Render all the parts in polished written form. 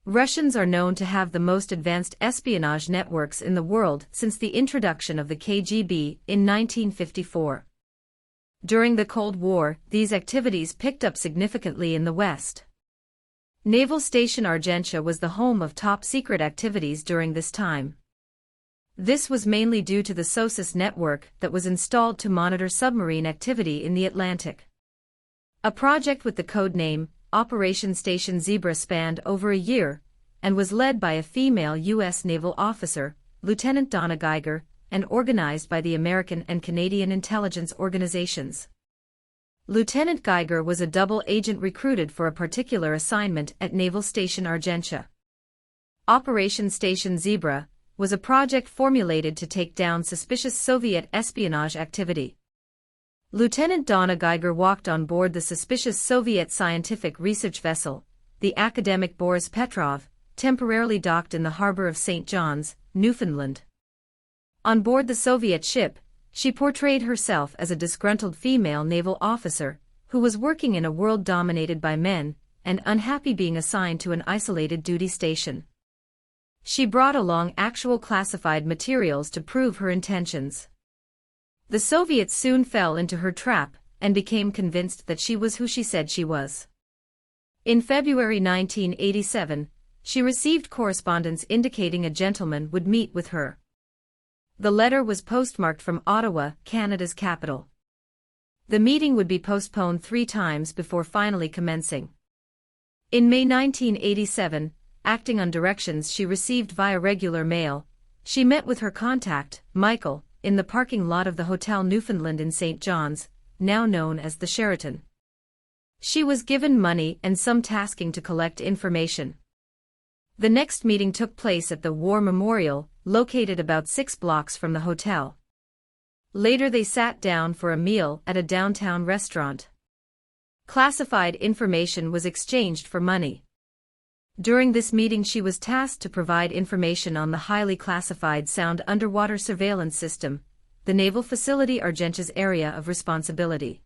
Russians are known to have the most advanced espionage networks in the world since the introduction of the KGB in 1954. During the Cold War, these activities picked up significantly in the West. Naval Station Argentia was the home of top-secret activities during this time. This was mainly due to the SOSUS network that was installed to monitor submarine activity in the Atlantic. A project with the code name Operation Station Zebra spanned over a year, and was led by a female U.S. naval officer, Lieutenant Donna Geiger, and organized by the American and Canadian intelligence organizations. Lieutenant Geiger was a double agent recruited for a particular assignment at Naval Station Argentia. Operation Station Zebra was a project formulated to take down suspicious Soviet espionage activity. Lieutenant Donna Geiger walked on board the suspicious Soviet scientific research vessel, the academic Boris Petrov, temporarily docked in the harbor of St. John's, Newfoundland. On board the Soviet ship, she portrayed herself as a disgruntled female naval officer, who was working in a world dominated by men, and unhappy being assigned to an isolated duty station. She brought along actual classified materials to prove her intentions. The Soviets soon fell into her trap, and became convinced that she was who she said she was. In February 1987, she received correspondence indicating a gentleman would meet with her. The letter was postmarked from Ottawa, Canada's capital. The meeting would be postponed 3 times before finally commencing. In May 1987, acting on directions she received via regular mail, she met with her contact, Michael, in the parking lot of the Hotel Newfoundland in St. John's, now known as the Sheraton. She was given money and some tasking to collect information. The next meeting took place at the War Memorial, located about 6 blocks from the hotel. Later they sat down for a meal at a downtown restaurant. Classified information was exchanged for money. During this meeting she was tasked to provide information on the highly classified sound underwater surveillance system, the naval facility Argentia's area of responsibility.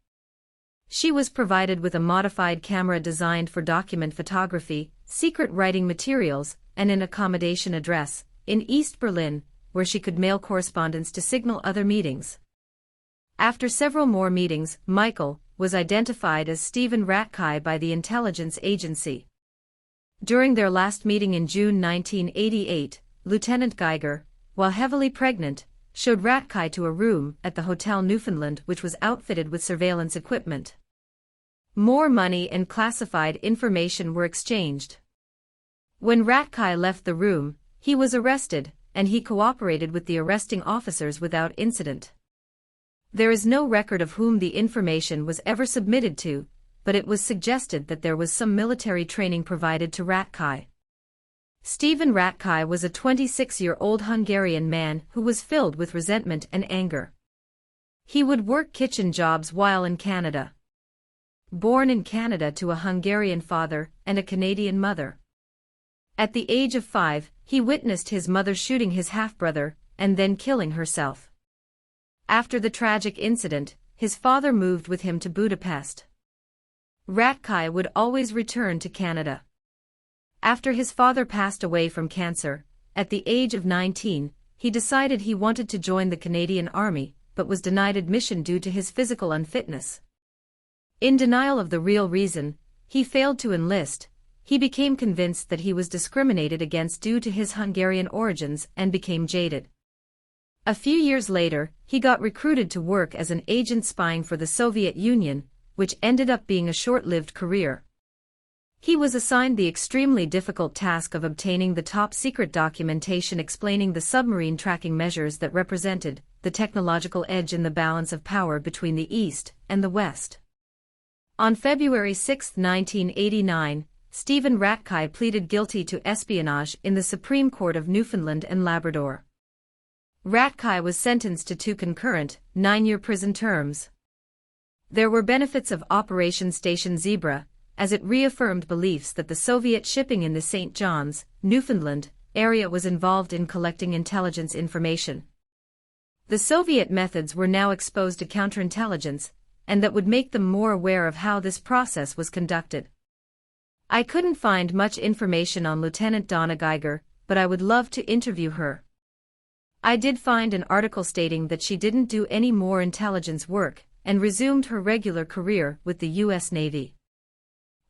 She was provided with a modified camera designed for document photography, secret writing materials, and an accommodation address, in East Berlin, where she could mail correspondence to signal other meetings. After several more meetings, Michael was identified as Stephen Rakkai by the intelligence agency. During their last meeting in June 1988, Lieutenant Geiger, while heavily pregnant, showed Rakkai to a room at the Hotel Newfoundland which was outfitted with surveillance equipment. More money and classified information were exchanged. When Rakkai left the room, he was arrested, and he cooperated with the arresting officers without incident. There is no record of whom the information was ever submitted to, but it was suggested that there was some military training provided to Rakkai. Stephen Rakkai was a 26-year-old Hungarian man who was filled with resentment and anger. He would work kitchen jobs while in Canada. Born in Canada to a Hungarian father and a Canadian mother. At the age of 5, he witnessed his mother shooting his half-brother and then killing herself. After the tragic incident, his father moved with him to Budapest. Rakkai would always return to Canada. After his father passed away from cancer, at the age of 19, he decided he wanted to join the Canadian Army, but was denied admission due to his physical unfitness. In denial of the real reason, he failed to enlist. He became convinced that he was discriminated against due to his Hungarian origins and became jaded. A few years later, he got recruited to work as an agent spying for the Soviet Union, which ended up being a short-lived career. He was assigned the extremely difficult task of obtaining the top-secret documentation explaining the submarine tracking measures that represented the technological edge in the balance of power between the East and the West. On February 6, 1989, Stephen Rakkai pleaded guilty to espionage in the Supreme Court of Newfoundland and Labrador. Rakkai was sentenced to 2 concurrent, 9-year prison terms. There were benefits of Operation Station Zebra, as it reaffirmed beliefs that the Soviet shipping in the St. John's, Newfoundland, area was involved in collecting intelligence information. The Soviet methods were now exposed to counterintelligence, and that would make them more aware of how this process was conducted. I couldn't find much information on Lieutenant Donna Geiger, but I would love to interview her. I did find an article stating that she didn't do any more intelligence work and resumed her regular career with the U.S. Navy.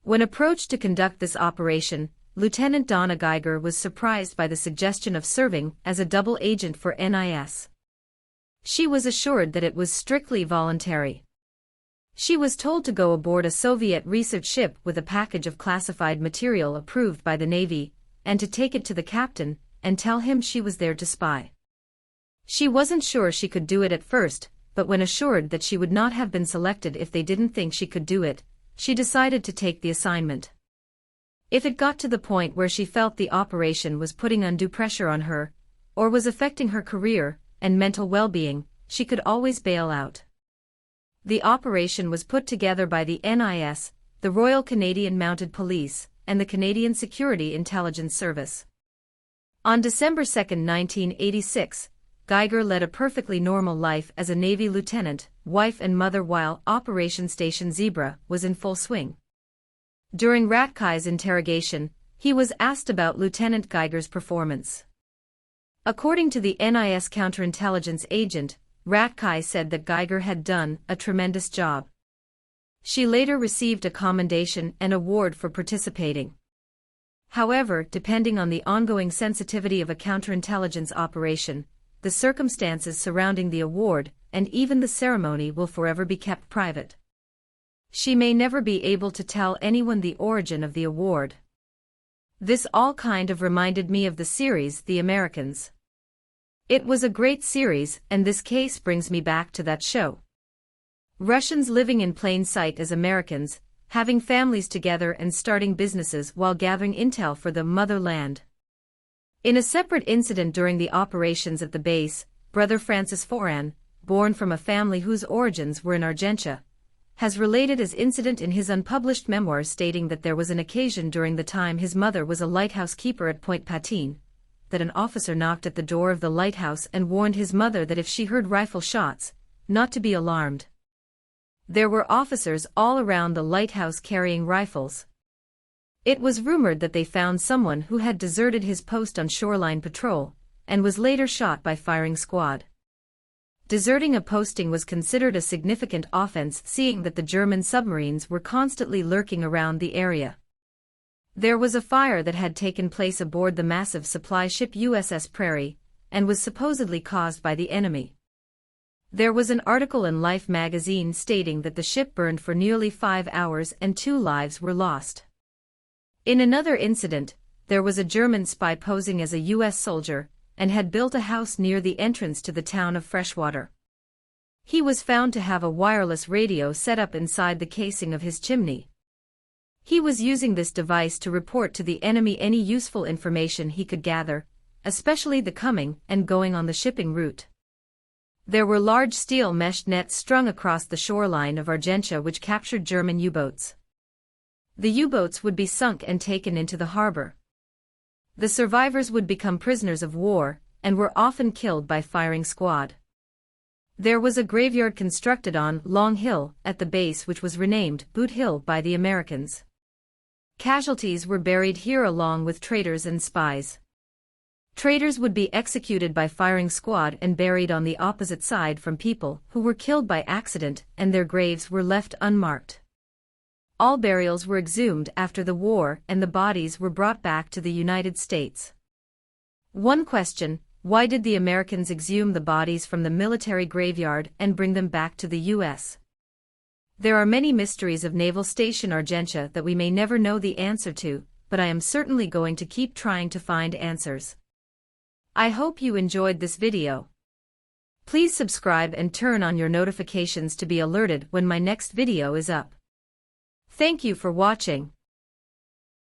When approached to conduct this operation, Lieutenant Donna Geiger was surprised by the suggestion of serving as a double agent for NIS. She was assured that it was strictly voluntary. She was told to go aboard a Soviet research ship with a package of classified material approved by the Navy, and to take it to the captain and tell him she was there to spy. She wasn't sure she could do it at first, but when assured that she would not have been selected if they didn't think she could do it, she decided to take the assignment. If it got to the point where she felt the operation was putting undue pressure on her, or was affecting her career and mental well-being, she could always bail out. The operation was put together by the NIS, the Royal Canadian Mounted Police, and the Canadian Security Intelligence Service. On December 2, 1986, Geiger led a perfectly normal life as a Navy lieutenant, wife and mother while Operation Station Zebra was in full swing. During Rakkai's interrogation, he was asked about Lieutenant Geiger's performance. According to the NIS counterintelligence agent, Rakkai said that Geiger had done a tremendous job. She later received a commendation and award for participating. However, depending on the ongoing sensitivity of a counterintelligence operation, the circumstances surrounding the award and even the ceremony will forever be kept private. She may never be able to tell anyone the origin of the award. This all kind of reminded me of the series The Americans. It was a great series, and this case brings me back to that show. Russians living in plain sight as Americans, having families together and starting businesses while gathering intel for the motherland. In a separate incident during the operations at the base, Brother Francis Foran, born from a family whose origins were in Argentia, has related his incident in his unpublished memoir, stating that there was an occasion during the time his mother was a lighthouse keeper at Point Patin, that an officer knocked at the door of the lighthouse and warned his mother that if she heard rifle shots, not to be alarmed. There were officers all around the lighthouse carrying rifles. It was rumored that they found someone who had deserted his post on shoreline patrol, and was later shot by firing squad. Deserting a posting was considered a significant offense, seeing that the German submarines were constantly lurking around the area. There was a fire that had taken place aboard the massive supply ship USS Prairie, and was supposedly caused by the enemy. There was an article in Life magazine stating that the ship burned for nearly 5 hours and 2 lives were lost. In another incident, there was a German spy posing as a U.S. soldier, and had built a house near the entrance to the town of Freshwater. He was found to have a wireless radio set up inside the casing of his chimney. He was using this device to report to the enemy any useful information he could gather, especially the coming and going on the shipping route. There were large steel mesh nets strung across the shoreline of Argentia which captured German U-boats. The U-boats would be sunk and taken into the harbor. The survivors would become prisoners of war, and were often killed by firing squad. There was a graveyard constructed on Long Hill at the base which was renamed Boot Hill by the Americans. Casualties were buried here along with traitors and spies. Traitors would be executed by firing squad and buried on the opposite side from people who were killed by accident, and their graves were left unmarked. All burials were exhumed after the war and the bodies were brought back to the United States. One question: why did the Americans exhume the bodies from the military graveyard and bring them back to the U.S.? There are many mysteries of Naval Station Argentia that we may never know the answer to, but I am certainly going to keep trying to find answers. I hope you enjoyed this video. Please subscribe and turn on your notifications to be alerted when my next video is up. Thank you for watching.